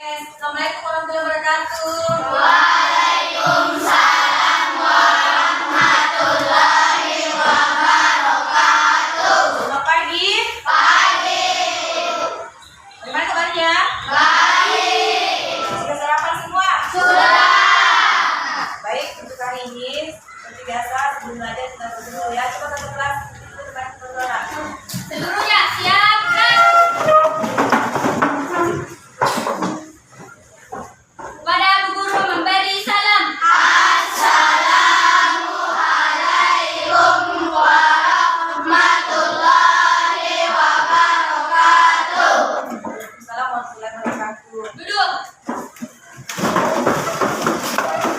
Assalamualaikum warahmatullahi wabarakatuh. Waalaikumsalam warahmatullahi wabarakatuh. Selamat pagi. Pagi. Bagaimana kabarnya? Baik. Sudah sarapan semua? Sudah. Baik, untuk hari ini seperti biasa sebelum belajar kita berdoa ya. Coba satu kelas kita berdoa. Seluruhnya siapkan. Kepada Bu Guru memberi salam. Assalamualaikum warahmatullahi wabarakatuh. Assalamualaikum warahmatullahi wabarakatuh. Duduk.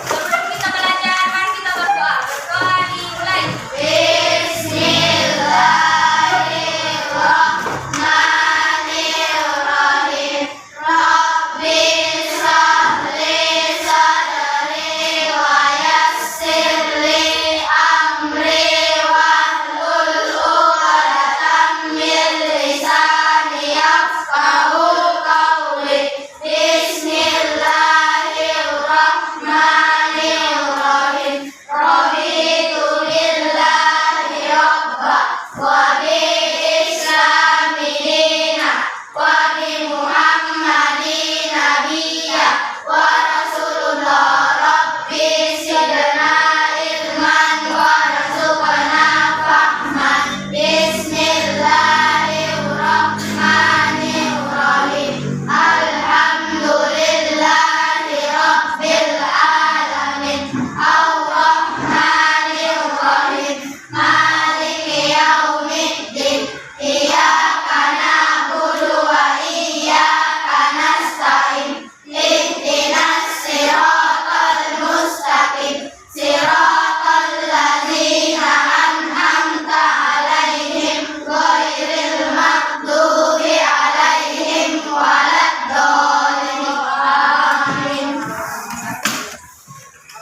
Sebelum kita belajar, mari kita berdoa. Berdoa dimulai. Bismillahirrahmanirrahim. Rabbi shrah li sadri wa yassir li amri wahlul 'uqdatam min lisani yafqahu qawli. Bismillahirrahmanirrahim. Raditu billahi rabba wa bil islami dina wa bi Muhammadin nabiyya wa rasulullah. Rabbi zidna ilman warzuqna fahman. Bismillahirrahmanirrahim. Alhamdulillahi rabbil alamin. Ar-Rahmanirrahim. Maliki yaumiddin. Iyyaka na'budu wa iyyaka nasta'in. Ihdinas siratal mustaqim. Siratal ladzina an'amta 'alaihim ghairil maghdubi 'alaihim waladdallin. Amin.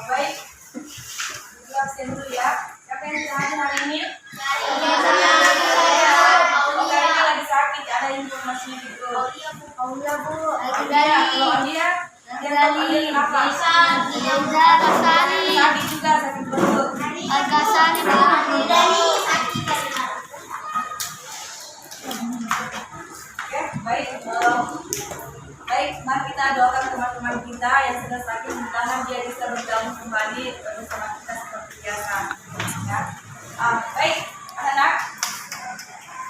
Baik. Kita absen dulu ya. Siapa yang tidak hadir hari ini? Oke, ini lagi sakit. Ada informasinya gitu. Aulia Bu. Aulia. Kalau Aulia, dia tahu Aulia kenapa? Sakit juga, sakit perut. Oke, baik. Baik, mari kita doakan teman-teman kita yang sedang sakit, mudah-mudahan dia bisa bergabung kembali bersama kita seperti biasa. Ya. Baik, anak-anak.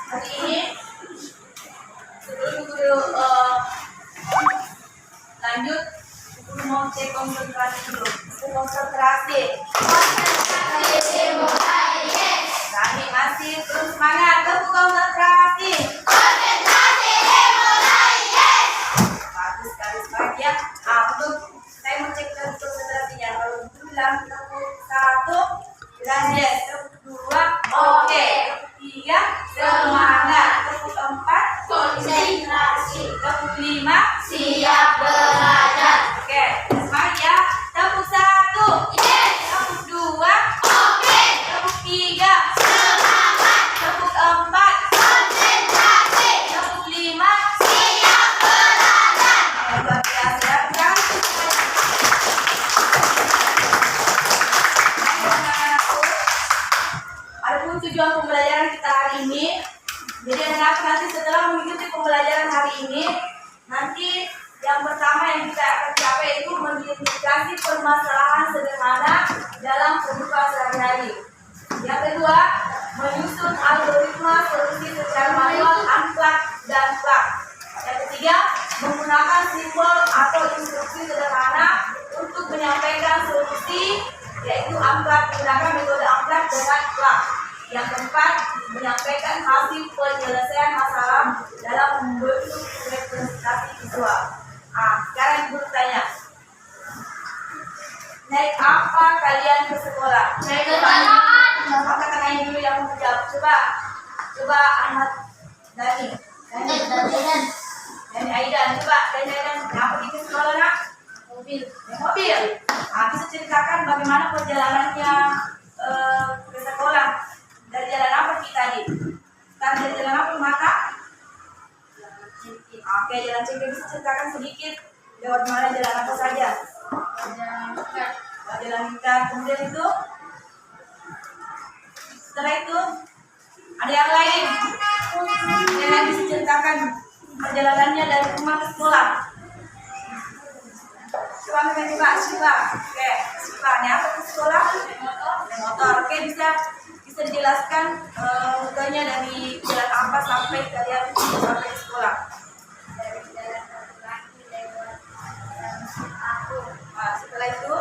Hari ini sebelum guru lanjut, guru mau cek konsentrasi dulu. Konsentrasi. Kami masih terus semangat. Tepuk konsentrasi. Bagus sekali semangat ya. Untuk saya mau cek konsentrasinya. Kalau bilang tepuk 1, bilang yes. Tepuk 2, oke. Tepuk 3, semangat. Tepuk 4, konsentrasi. Tepuk 5, Siap belajar. oke. Semangat ya. Tepuk 1, Yes. tepuk 2, Oke. tepuk 3, Semangat. tepuk 4, Konsentrasi. tepuk 5. Siap belajar. Luar biasa ya. Bukan? Adapun tujuan pembelajaran kita hari ini, jadi anak nanti setelah mengikuti pembelajaran hari ini, nanti yang pertama yang kita akan capai itu mengidentifikasi permasalahan sederhana dalam kehidupan sehari-hari. Yang kedua, menyusun algoritma solusi secara manual, unplug dan plug. Yang ketiga, menggunakan simbol atau instruksi sederhana untuk menyampaikan solusi, yaitu unplug, menggunakan metode unplug dengan plug. Yang keempat, menyampaikan hasil penyelesaian masalah dalam membentuk representasi visual. Sekarang ibu tanya, naik apa kalian ke sekolah? Naik kendaraan. Maka tangan dulu yang menjawab. Coba Ahmad Dani Aidan, coba Dani Aidan, kenapa ke sekolah nak? Mobil. Bisa ceritakan bagaimana perjalanannya ke sekolah. Dari jalan apa kita tadi? Dari jalan apa mata? Oke, jalan cengkeh, bisa ceritakan sedikit Lewat mana, jalan apa saja? Jalan lingkar. Kemudian itu, setelah itu ada yang lain yang lagi diceritakan perjalanannya dari rumah ke sekolah. Coba Siva. Oke, Siva, ini apa ke sekolah? Naik motor. Oke, bisa dijelaskan rutenya dari jalan apa sampai kalian sampai ke sekolah? Nah, setelah itu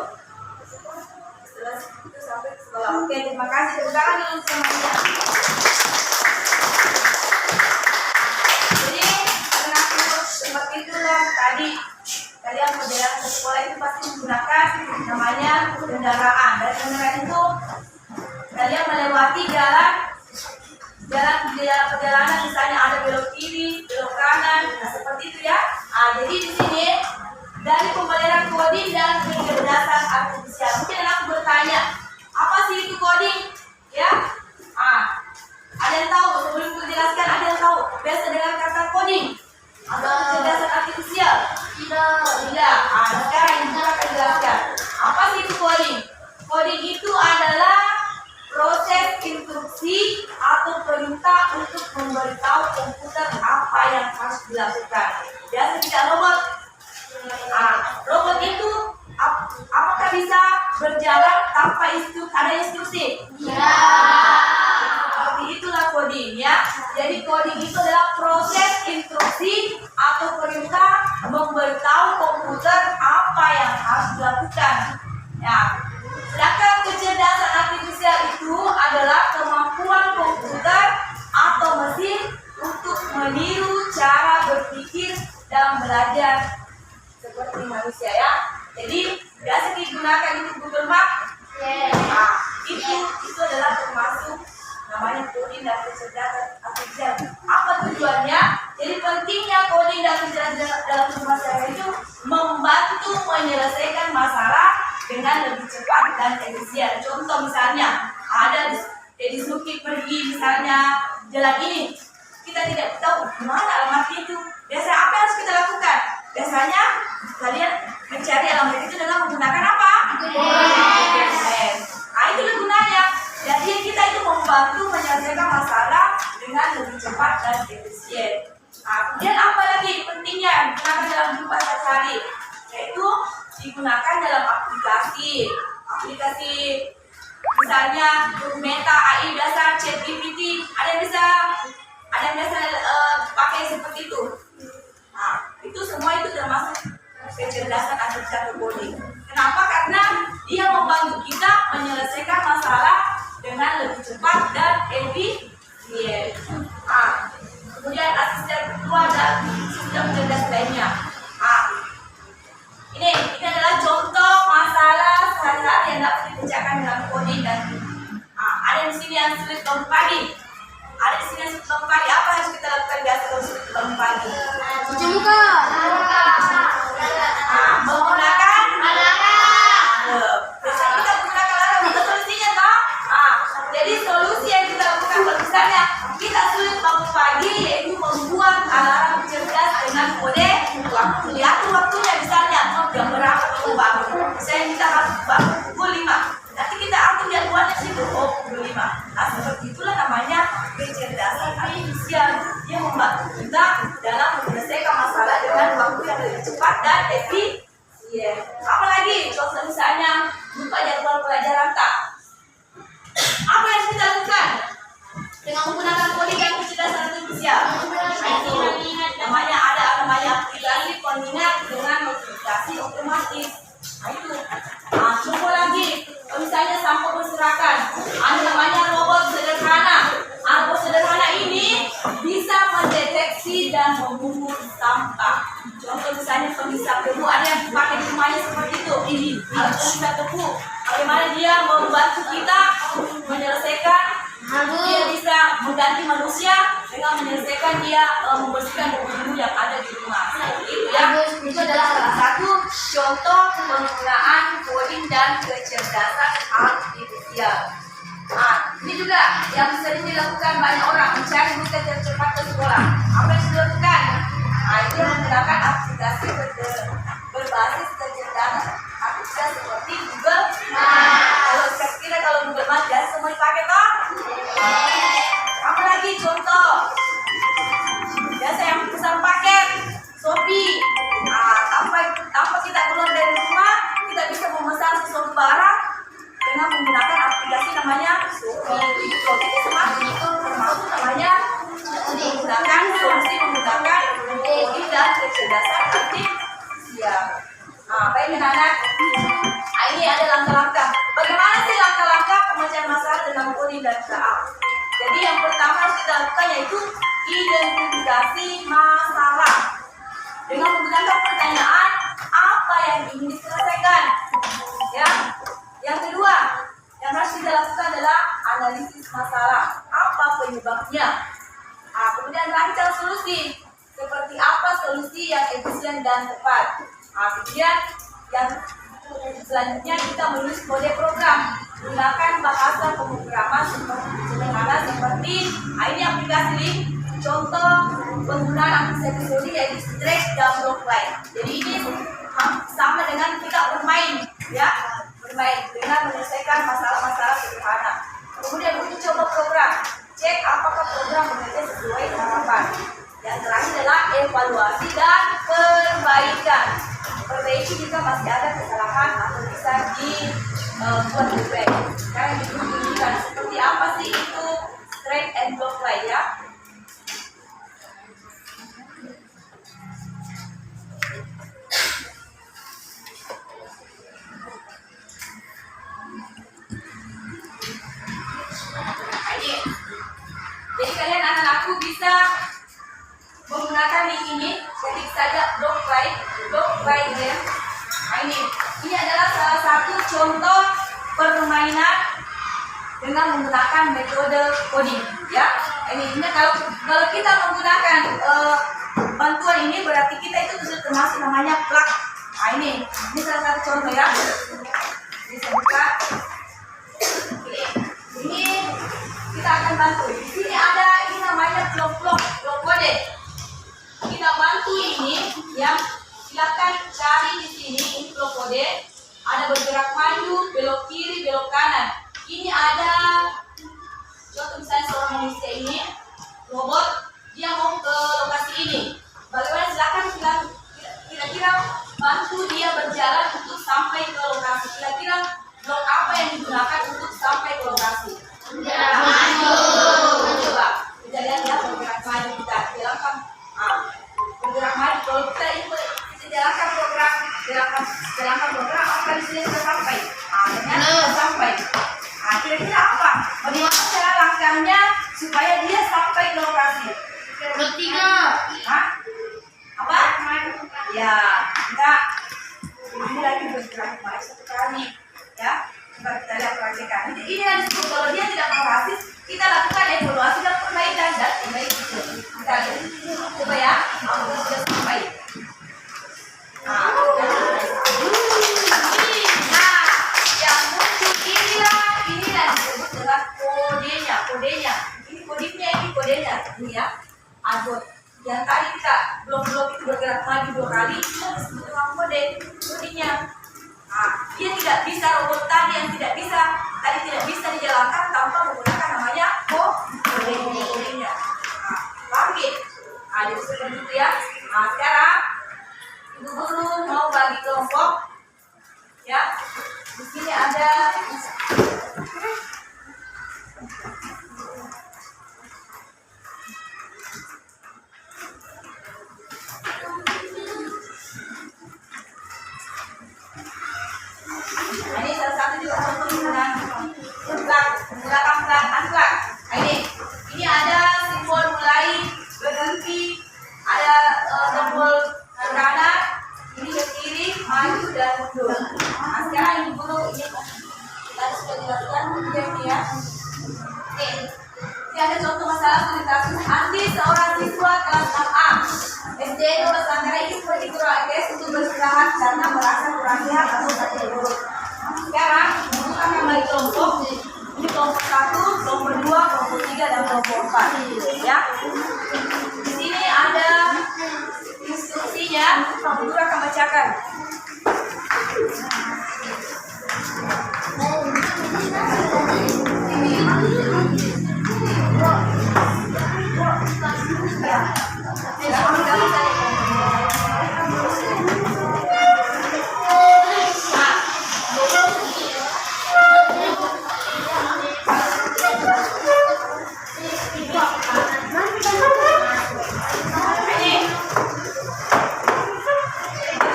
sampai ke sekolah. Oke, terima kasih. Tepuk tangan dulu semuanya. Jadi seperti itulah tadi kalian perjalanan ke sekolah itu pasti menggunakan namanya kendaraan. Dan kendaraan itu kalian melewati jalan perjalanan, misalnya ada belok kiri, belok kanan, nah seperti itu ya. Jadi di sini dari pembelajaran coding dan kecerdasan artifisial, mungkin aku bertanya, apa sih itu coding? Ya, ada yang tahu? Sebelum aku jelaskan, ada yang tahu biasa dengan kata coding atau kecerdasan artifisial? Tidak. Sekarang kita akan jelaskan apa sih itu coding. Coding itu adalah proses instruksi atau perintah untuk memberitahu komputer apa yang harus dilakukan. Biasa tidak robot. Robot itu apakah bisa berjalan tanpa ada instruksi? Ya. Seperti itulah coding ya. Jadi coding itu adalah proses instruksi atau perintah memberitahu komputer apa yang harus dilakukan. Ya. Sedangkan kecerdasan artifisial itu adalah kemampuan komputer atau mesin untuk meniru cara berpikir dan belajar seperti manusia ya. Jadi biasa digunakan itu Google Map. Itu adalah termasuk namanya coding dan kecerdasan artifisial. Apa tujuannya? Jadi pentingnya coding dan kecerdasan dalam masalah itu membantu menyelesaikan masalah dengan lebih cepat dan efisien. Contoh misalnya ada Dedi Suki pergi misalnya jalan ini, kita tidak tahu mana alamat itu. Biasanya apa yang harus kita lakukan? Biasanya kalian mencari alamat itu dengan menggunakan apa? GPS. Itu gunanya. Jadi kita itu membantu menyelesaikan masalah dengan lebih cepat dan efisien. Kemudian apa lagi pentingnya digunakan dalam kehidupan sehari-hari? Yaitu digunakan dalam aplikasi misalnya Meta AI dasar ChatGPT. Ada yang bisa pakai seperti itu. Itu semua itu termasuk kecerdasan artifisial coding. Kenapa? Karena dia membantu kita menyelesaikan masalah dengan lebih cepat dan efisien. Kemudian asisten kedua dan sistem cerdas lainnya. Ini adalah contoh masalah sehari-hari yang dapat dikerjakan dalam coding dan ada di sini yang sulit bangun pagi. Ada di sini yang sulit bangun pagi. Apa yang harus kita lakukan biasa kalau sulit bangun pagi? Cuci muka. Menggunakan alarm. Biasanya kita menggunakan alarm. Itu solusinya toh? Jadi solusi yang kita lakukan kalau misalnya kita sulit bangun pagi yaitu membuat alarm cerdas dengan kode waktu. Diatur waktunya misalnya jam berapa kamu bangun. Misalnya kita harus bangun pukul 5. Nanti kita atur jadwalnya situ pukul 5. Nah seperti itulah namanya kecerdasan artifisial yang membantu kita dalam menyelesaikan masalah dengan waktu yang lebih cepat dan efisien. Apalagi contoh misalnya lupa jadwal pelajaran tak. Apa yang kita lakukan dengan menggunakan coding dan kecerdasan artifisial? Itu namanya aplikasi pengingat dengan notifikasi otomatis. Coba lagi, misalnya sampah berserakan, ada namanya robot sederhana. Robot sederhana ini bisa mendeteksi dan memungut sampah. Contoh misalnya penghisap debu, ada yang pakai di rumahnya seperti itu. Alat penghisap debu, bagaimana dia membantu kita menyelesaikan. Dia bisa mengganti manusia dengan menyelesaikan dia membersihkan debu-debu yang ada di rumah. Itu ya. Itu adalah salah satu contoh penggunaan coding dan kecerdasan artifisial. Ini juga yang sering dilakukan banyak orang, mencari rute tercepat ke sekolah. Apa yang dilakukan? Itu menggunakan aplikasi berbasis kecerdasan artifisial seperti Google Maps. Kalau kira-kira kalau Google Maps biasa semua dipakai toh? Apalagi contoh biasa yang pesan paket Shopee. Tanpa kita keluar dari rumah, kita bisa memesan sesuatu barang dengan menggunakan aplikasi namanya Shopee. Itu kalau kita smart itu termasuk namanya menggunakan kode dan kecerdasan artifisial. Baik anak-anak, ini ada langkah-langkah. Bagaimana sih langkah-langkah pemecahan masalah dengan kode dan KA? Jadi yang pertama harus kita lakukan yaitu identifikasi masalah dengan menggunakan pertanyaan apa yang ingin diselesaikan. Ya. Yang kedua yang harus kita lakukan adalah analisis masalah. Apa penyebabnya? Kemudian rancang solusi. Seperti apa solusi yang efisien dan tepat. Kemudian yang selanjutnya kita menulis kode program. Gunakan bahasa pemrograman sederhana seperti ini aplikasi link. Contoh penggunaan aplikasi kode yaitu Stretch dan Blockline. Jadi ini sama dengan kita bermain, ya, bermain dengan menyelesaikan masalah-masalah sederhana. Kemudian uji coba program. Cek apakah program bekerja sesuai harapan. Yang terakhir adalah evaluasi dan perbaikan. Perbaiki jika masih ada kesalahan atau bisa dibuat lebih baik. Sekarang ditunjukkan seperti apa sih itu Stretch and Blockline, ya. Jadi kalian anak-anakku bisa menggunakan link ini, ketik saja Blockline ya. Ini adalah salah satu contoh permainan dengan menggunakan metode coding, ya. Ini kalau kita menggunakan bantuan ini berarti kita itu sudah termasuk namanya plug. Ini salah satu contoh, ya. Bisa buka. Ini kita akan bantu. Di sini ada ini namanya blok kode. Kita bantu ini, ya. Silakan cari di sini ini blok kode. Ada bergerak maju, belok kiri, belok kanan. Ini ada contoh misalnya seorang manusia ini robot, dia mau ke lokasi ini. Bagaimana silakan kira-kira bantu dia berjalan untuk sampai ke lokasi. Kira-kira blok apa yang digunakan untuk sampai ke lokasi? Bergerak maju. Coba kita lihat ya, bergerak maju kita jalankan. Bergerak maju. Kalau kita jalankan program, jalankan program akan bisa sampai. Ternyata sampai. Kira-kira apa? Bagaimana cara langkahnya supaya dia sampai ke lokasi? Ketiga. Apa? Ya, enggak. Ini lagi bergerak maju satu kali, ya. Coba kita lihat praktekan. Ini yang disebut kalau dia tidak berhasil, kita lakukan evaluasi dan perbaikan dan perbaiki. Kita lihat. Coba ya, aku sudah sampai. Yang muncul inilah disebut dengan kodenya. Ini kodenya, ini ya. Yang tadi kita blok-blok itu bergerak maju 2 kali, itu disebut dengan kodenya. Dia tidak bisa, robot tadi yang tidak bisa dijalankan tanpa menggunakan namanya kodenya. Bagi. Jadi seperti itu ya. Sekarang ibu guru mau bagi kelompok, ya. Di sini ada ini salah satu juga contoh menggunakan plug. Ini ada simbol mulai, berhenti, ada tombol ke kanan, ini ke kiri, maju dan mundur. Sekarang ibu guru ini tadi sudah dilakukan ini ya. Ini ada contoh masalah studi kasus anti seorang siswa kelas 6A SD Nusantara ini seperti kurang AKS untuk beristirahat karena merasa kurang sehat atau sakit perut. Sekarang kita akan bagi kelompok. Ini kelompok 1, kelompok 2, kelompok 3 dan kelompok 4. Ya. Di sini ada instruksinya. instruksinya, Guru akan bacakan.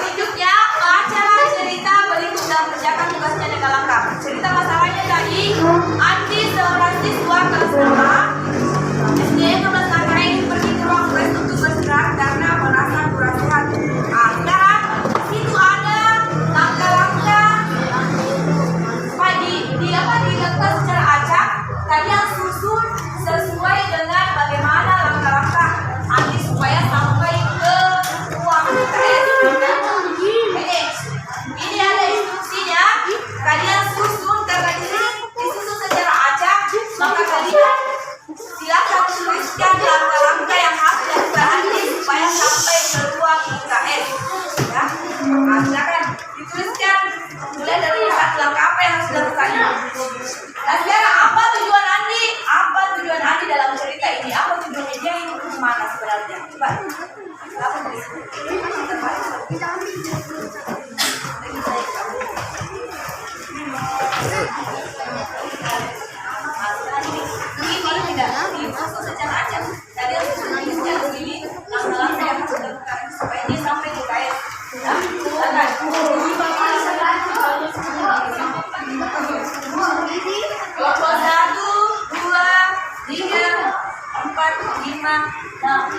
Selanjutnya, acara cerita berikut dan kerjakan tugasnya dengan lengkap. Cerita masalahnya tadi, Andi seorang siswa kelas 5 SD kelas Langkai pergi ke ruang kelas untuk bersenang karena merasa kurang sehat. Sekarang itu ada langkah-langkah dilakukan secara acak. Kalian susun sesuai dengan bagaimana langkah-langkah Andi supaya sampai ke ruang UKS. Ini ada instruksinya. Kalian susun karena ini disusun secara acak, maka kalian silakan tuliskan langkah-langkah yang harus dilakukan Andi supaya sampai ke ruang UKS. Ya, silakan dituliskan mulai dari langkah apa yang harus dilakukan. Nah, sekarang apa tujuan Andi? Apa tujuan Andi dalam cerita ini? Apa tujuannya dia ini kemana sebenarnya? Coba. Apa tulisnya? Ini tidak disusun secara acak. Tadi harus dituliskan begini langkah-langkah yang harus dilakukan supaya dia sampai ke UKS. Ya, silakan. Kelompok 1, 2, 3, 4, 5, 6.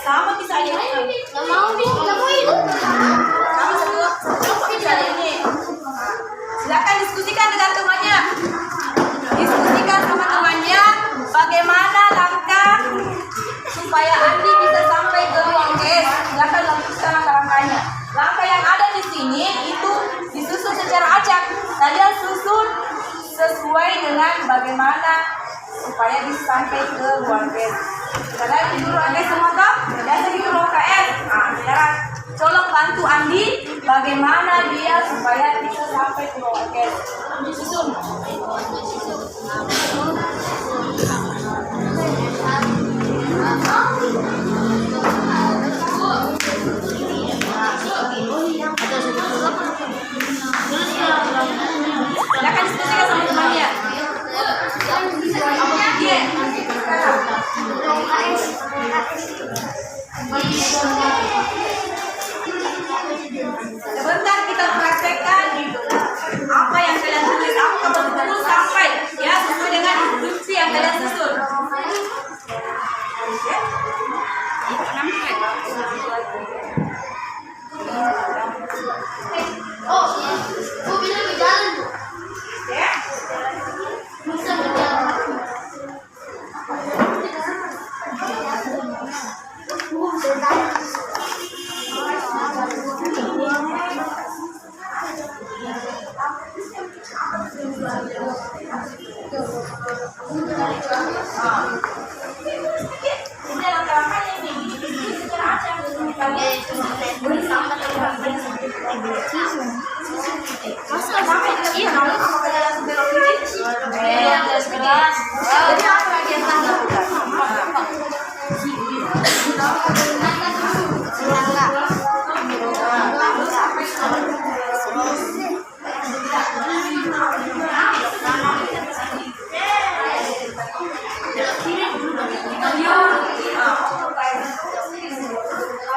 Sama bisa aja. Silakan diskusikan dengan temannya. Diskusikan sama temannya bagaimana langkah supaya Andi bisa sampai ke ruang UKS. Silakan lakukan langkah-langkahnya. Langkah yang ada di sini itu disusun secara acak. Kalian susun sesuai dengan bagaimana supaya bisa sampai ke ruang UKS. Karena di ruang UKS semua toh, dan di ruang UKS. Sekarang tolong bantu Andi bagaimana dia supaya bisa sampai ke ruang UKS. Susun. Silakan diskusikan sama temannya. Dia. Sebentar kita praktekkan apa yang kalian tulis, apa betul-betul sampai ya sesuai dengan instruksi yang kalian susun. Bisa berjalan. Ya. Bisa berjalan.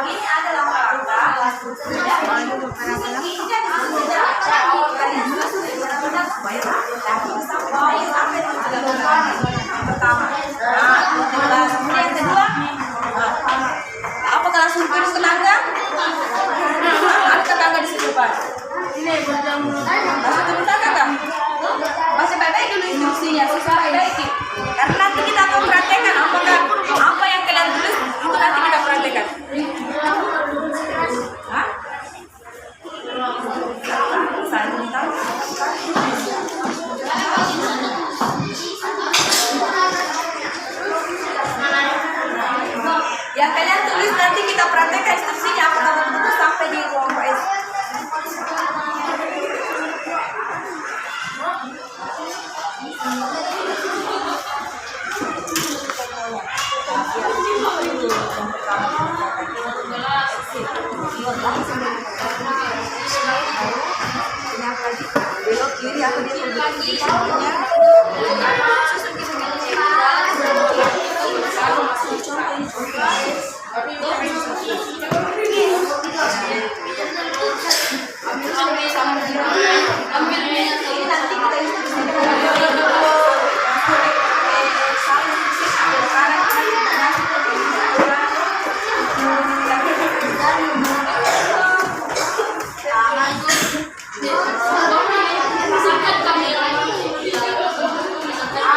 Ini adalah langkah-langkah.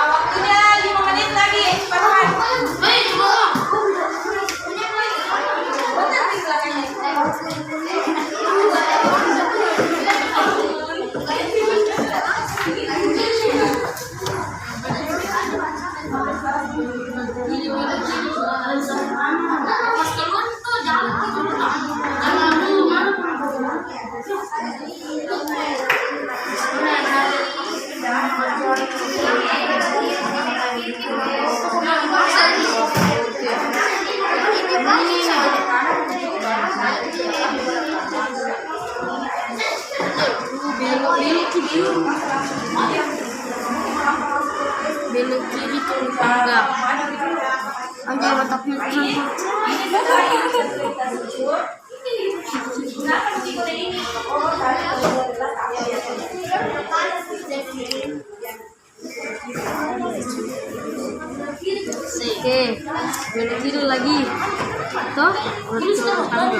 Waktunya 5 menit lagi, cepat. Belok kiri turun tangga. Aja letaknya Oke, belok kiri lagi. Toh, turun tangga.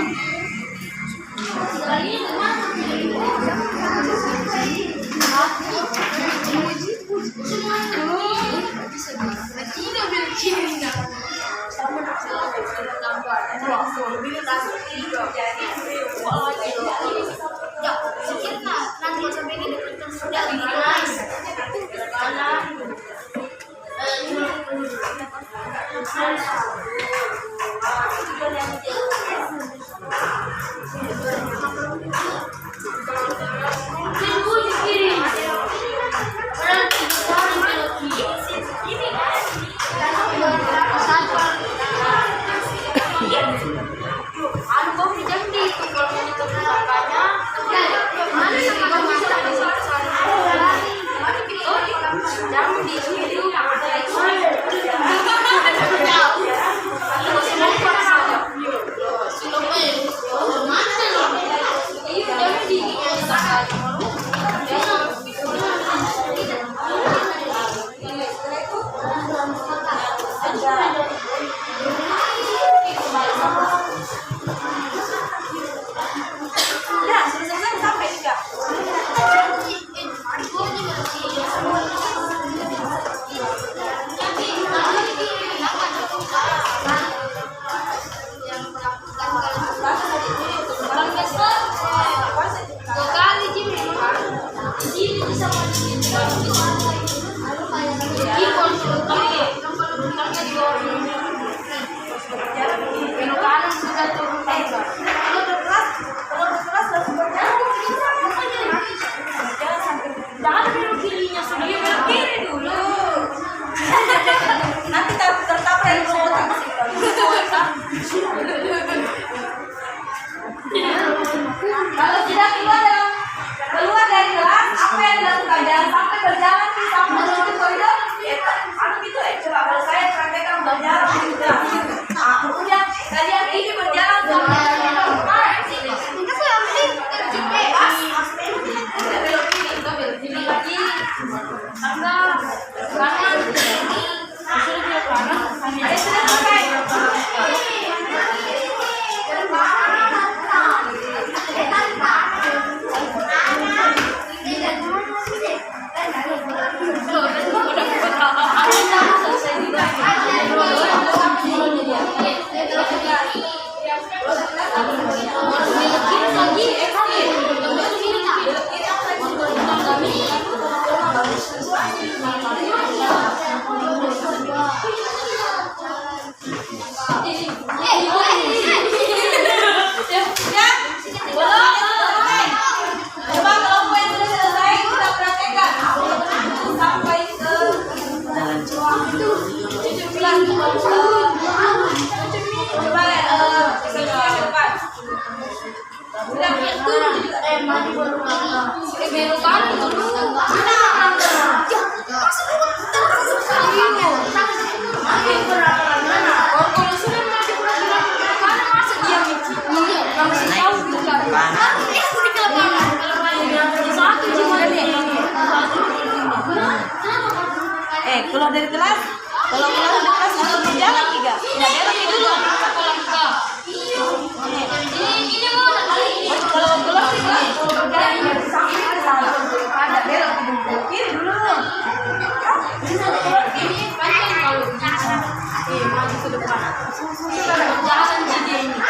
Jangan belok kirinya sendiri, belok kiri dulu. Nanti tertabrak itu Kalau tidak keluar dari kelas, apa yang dilakukan? Jangan sampai berjalan di sampai menuju koridor. Gitu coba kalau saya praktekkan berjalan di kelas. Kemudian kalian ini berjalan sampai belok kiri lagi. Tangga kanan kiri. Sudah belok kanan. Ayo sudah selesai. Belok kanan dulu. keluar dari kelas. Kalau keluar dari kelas langsung berjalan 3. Ya belok dulu. Kalau keluar dari kelas berjalan dari samping ke sana. Ada belok dulu. Kiri dulu. Maju ke depan. Jangan jadi ini.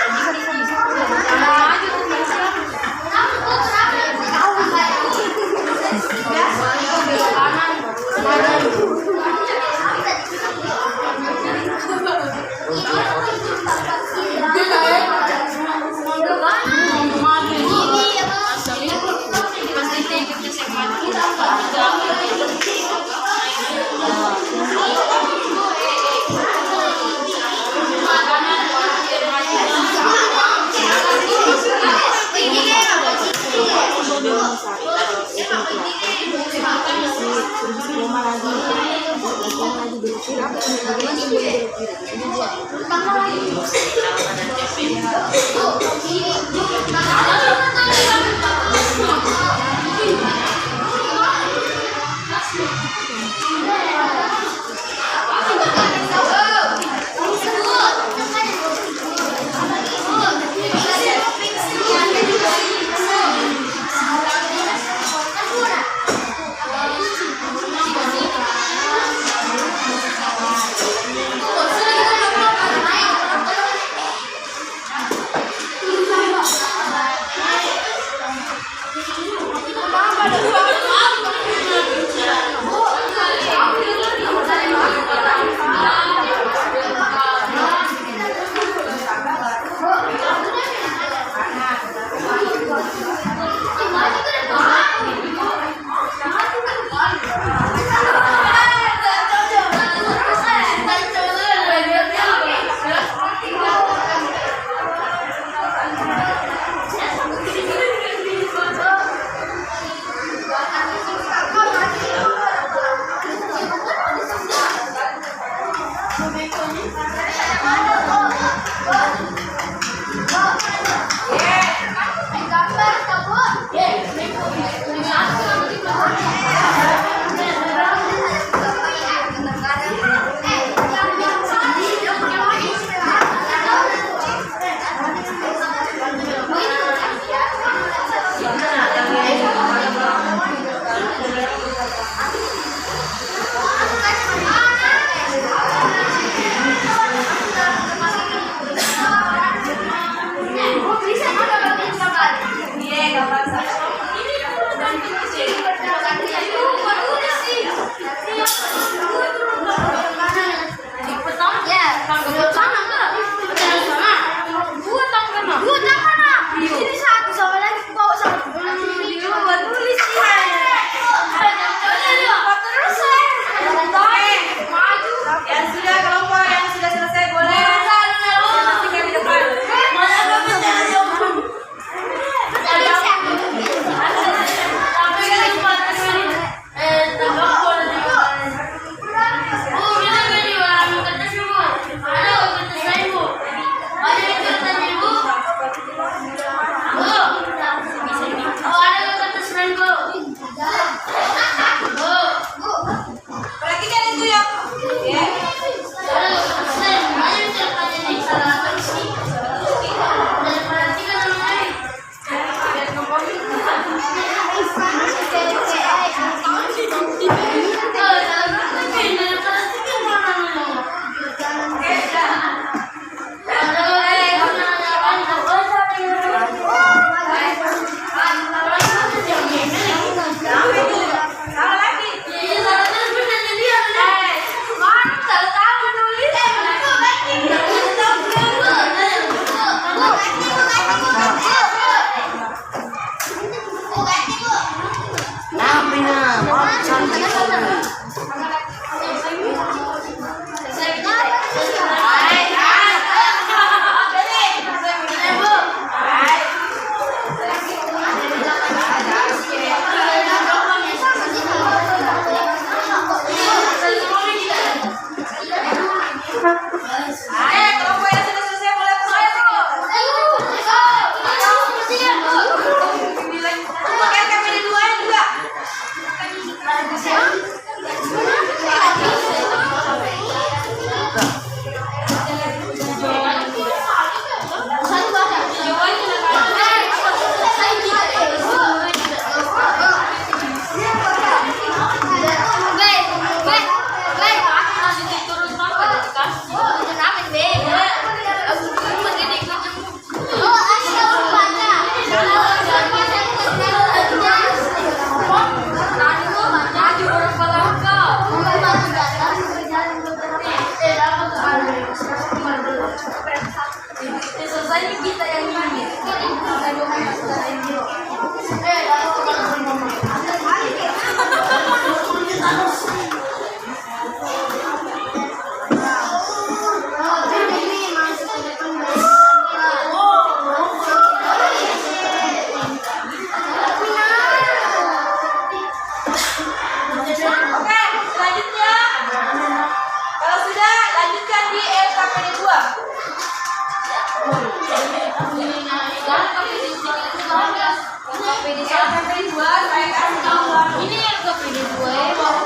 PD Yang sampai 2 saya kasih dua. ini yang ke PD 2 ya Bang.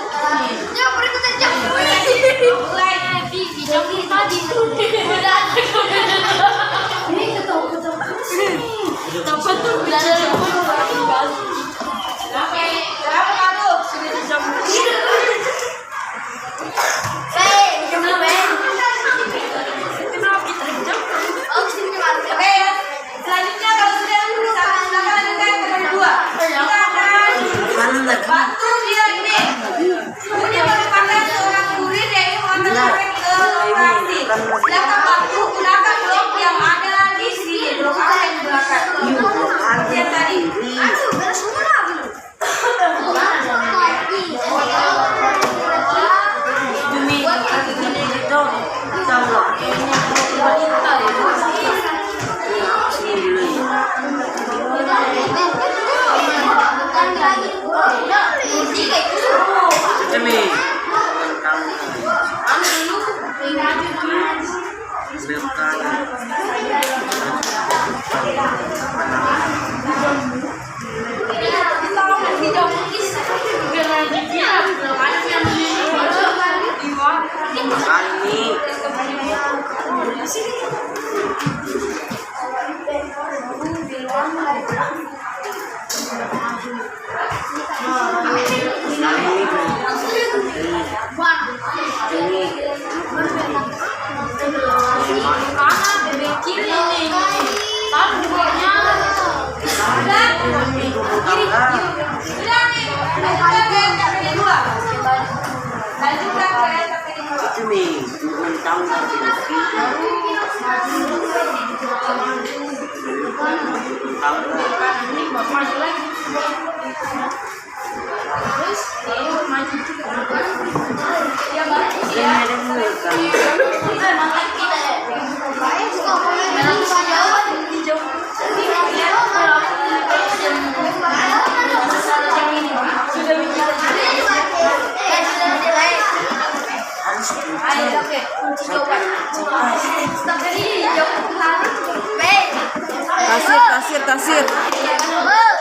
Jam berikutnya jam. Mulai. Di jam tadi udah Ini ketua dapat tuh udah ada Sampai berapa kamu? sudah di jam jam berapa? kenapa kita jam Oke, selanjutnya kalau sudah silakan lanjutkan ke kedua. Kita akan bantu dia ini. Kemudian merupakan seorang kurir yang ingin mengantarkan ke lokasi. Silakan bantu gunakan blok yang ada di sini. Blok apa yang di belakang? Yang tadi.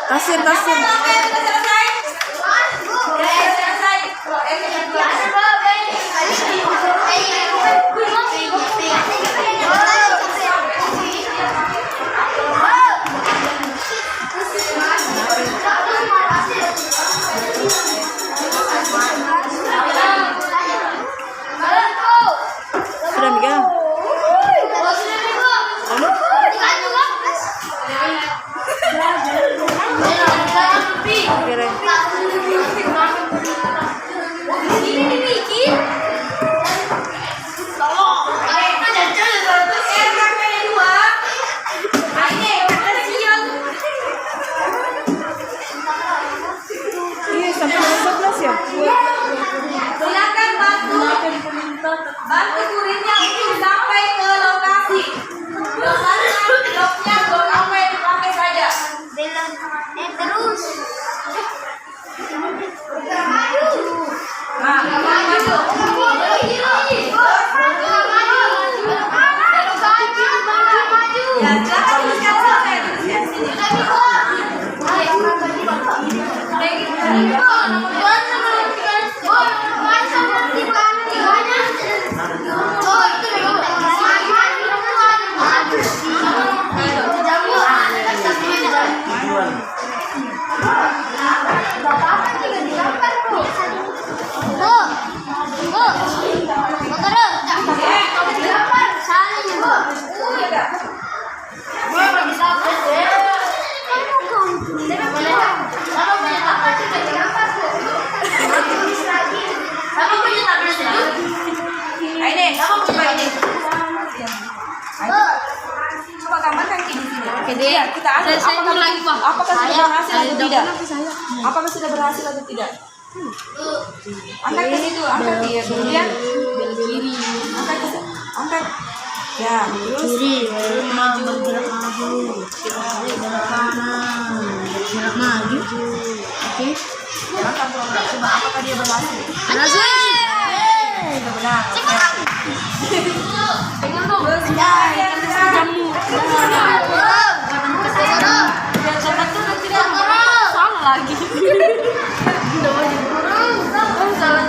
Tasir. Sudah Miguel. Silakan bantu kurirnya untuk sampai ke lokasi. Bloknya blok apa yang dipakai saja. Terus. Nah, maju. Ya, silakan teruskan sini. Coba gambarkan di sini. Oke deh. Kita ambil Saya apakah lagi, Pak. apakah sudah berhasil atau tidak? Saya. Apakah sudah berhasil atau tidak? Angkat ke situ, angkat ya. Kemudian Kiri. angkat ke situ. Angkat. Ya, terus Kiri. Bergerak maju. Bergerak kanan. Bergerak maju. Oke. makan program. Coba apakah dia berhasil? Berhasil. Sudah benar. Pengen dong. Jamu. Biar cepat tuh tidak. lagi. Salah terus salah.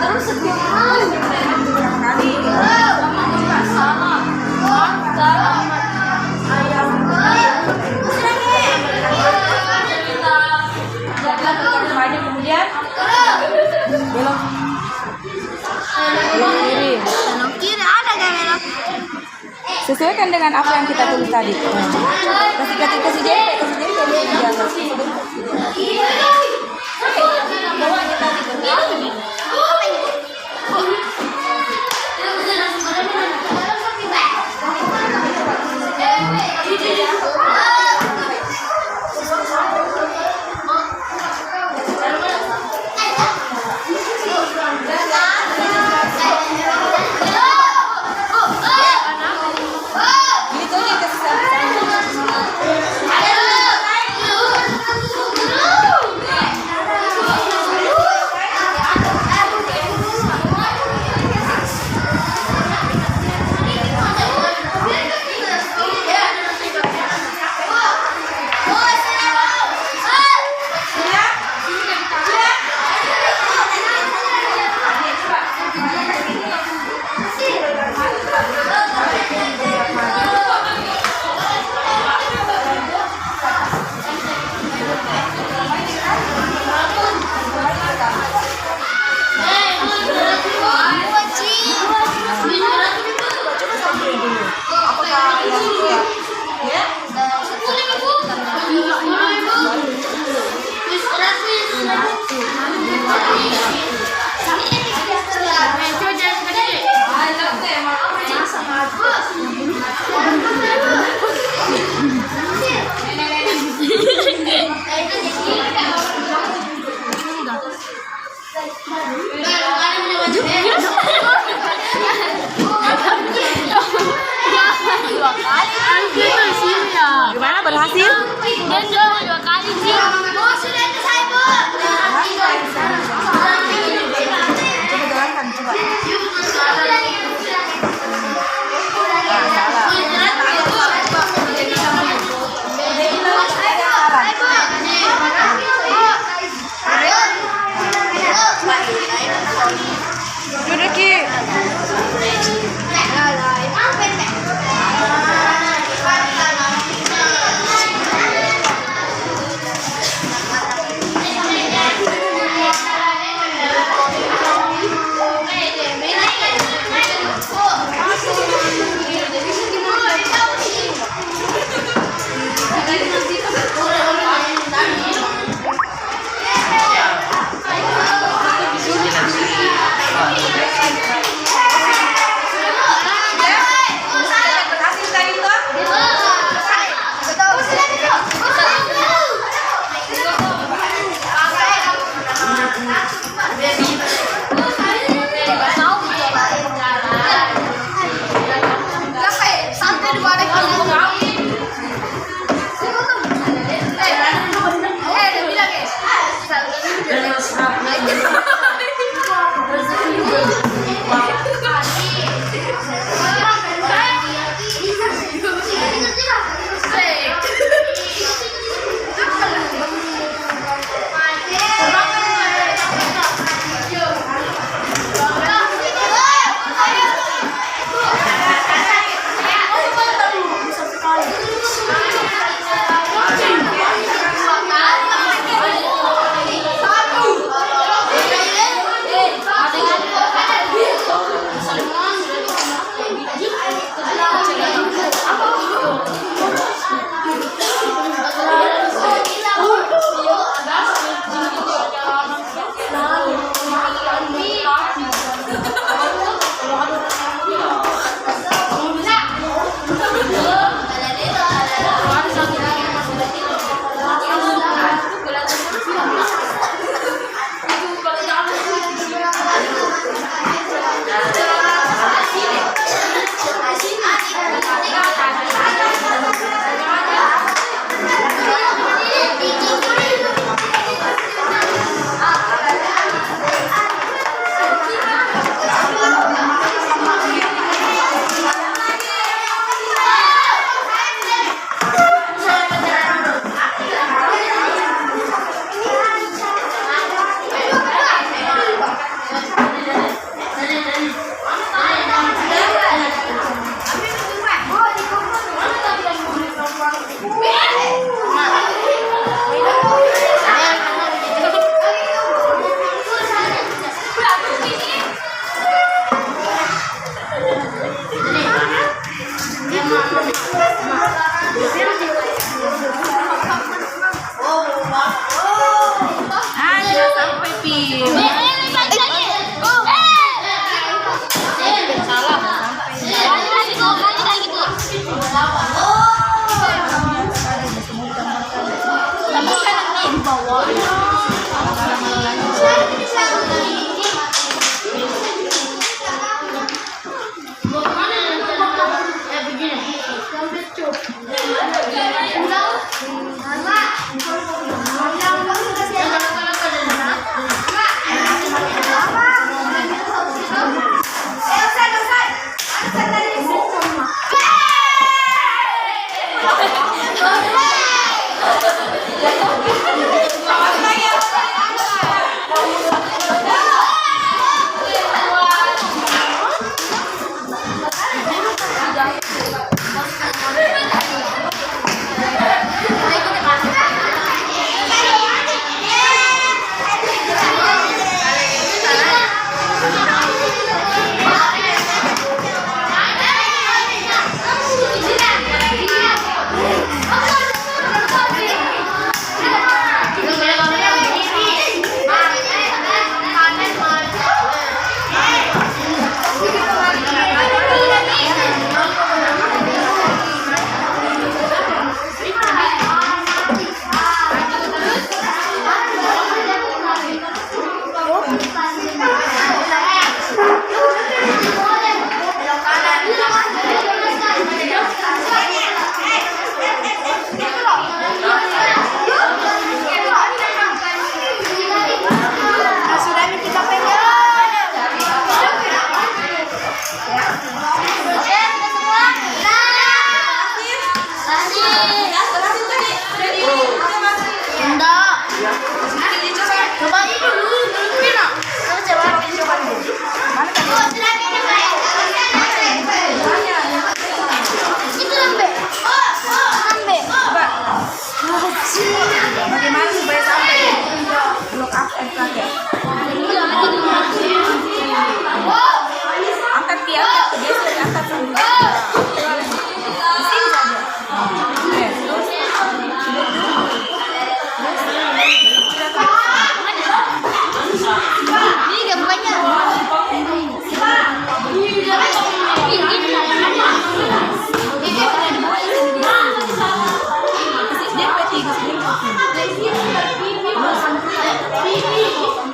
Kemudian Belok kiri. Belok kiri ada gak belok? Sesuaikan dengan apa yang kita tulis tadi. Kasih jempol. Gimana, berhasil? Dia coba 2 kali sih. Coba jalankan, coba. Duduk, Ki.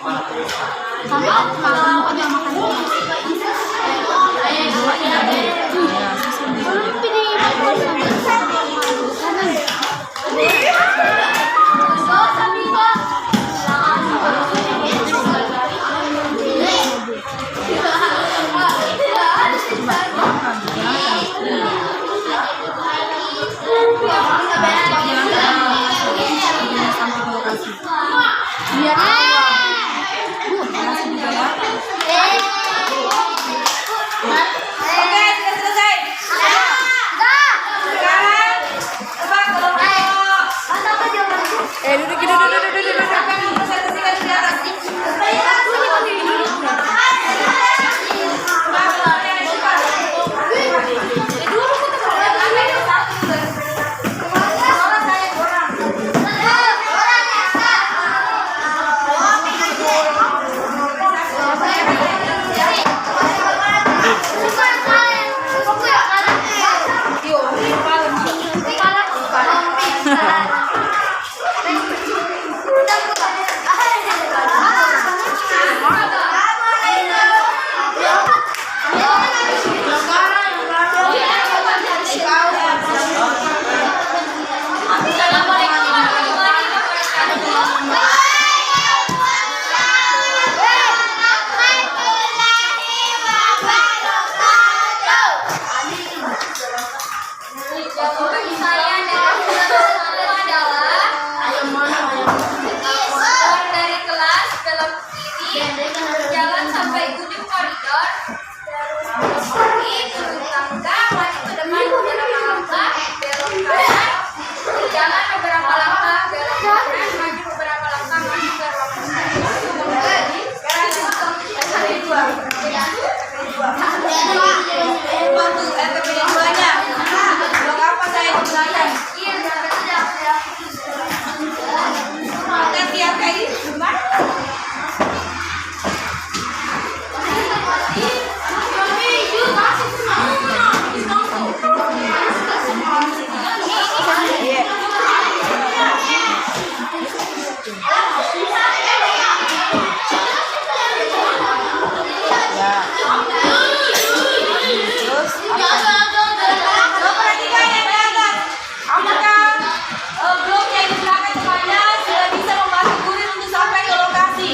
Oke, sudah selesai. Sekarang coba kalau Duduk. siapa yang mempresentasikan di atas? Coba kalau yang cepat. Bagi saya dan teman-teman adalah keluar dari kelas belok kiri, berjalan sampai ujung koridor, terus belok kiri, tutup tangga, maju ke depan beberapa langkah, belok kanan, berjalan beberapa langkah, belok kanan, maju beberapa langkah, maju ke ruang Waktu FPD 2-nya. Blok apa saya gunakan? Kita tiap kali cuma perhatikan yang di atas. Apakah blok yang di belakang temannya sudah bisa membantu kurir untuk sampai ke lokasi?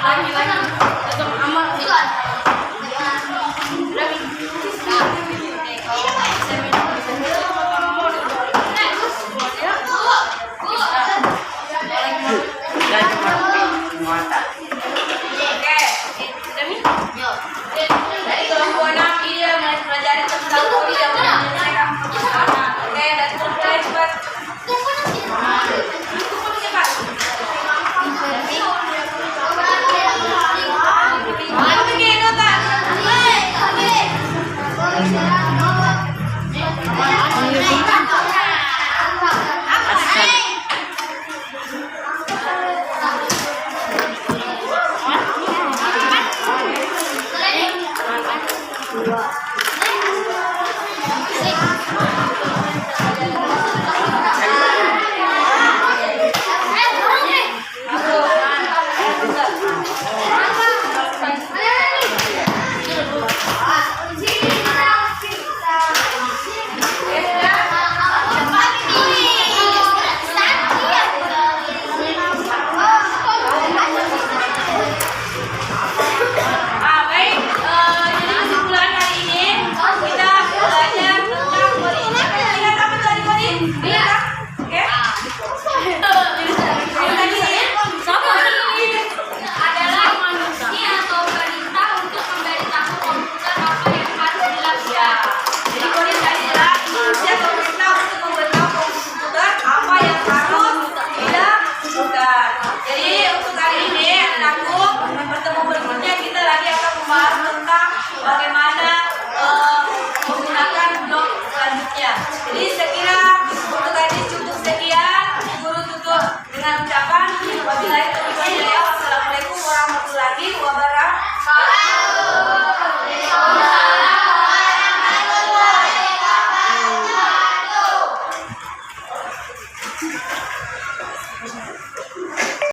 laki-laki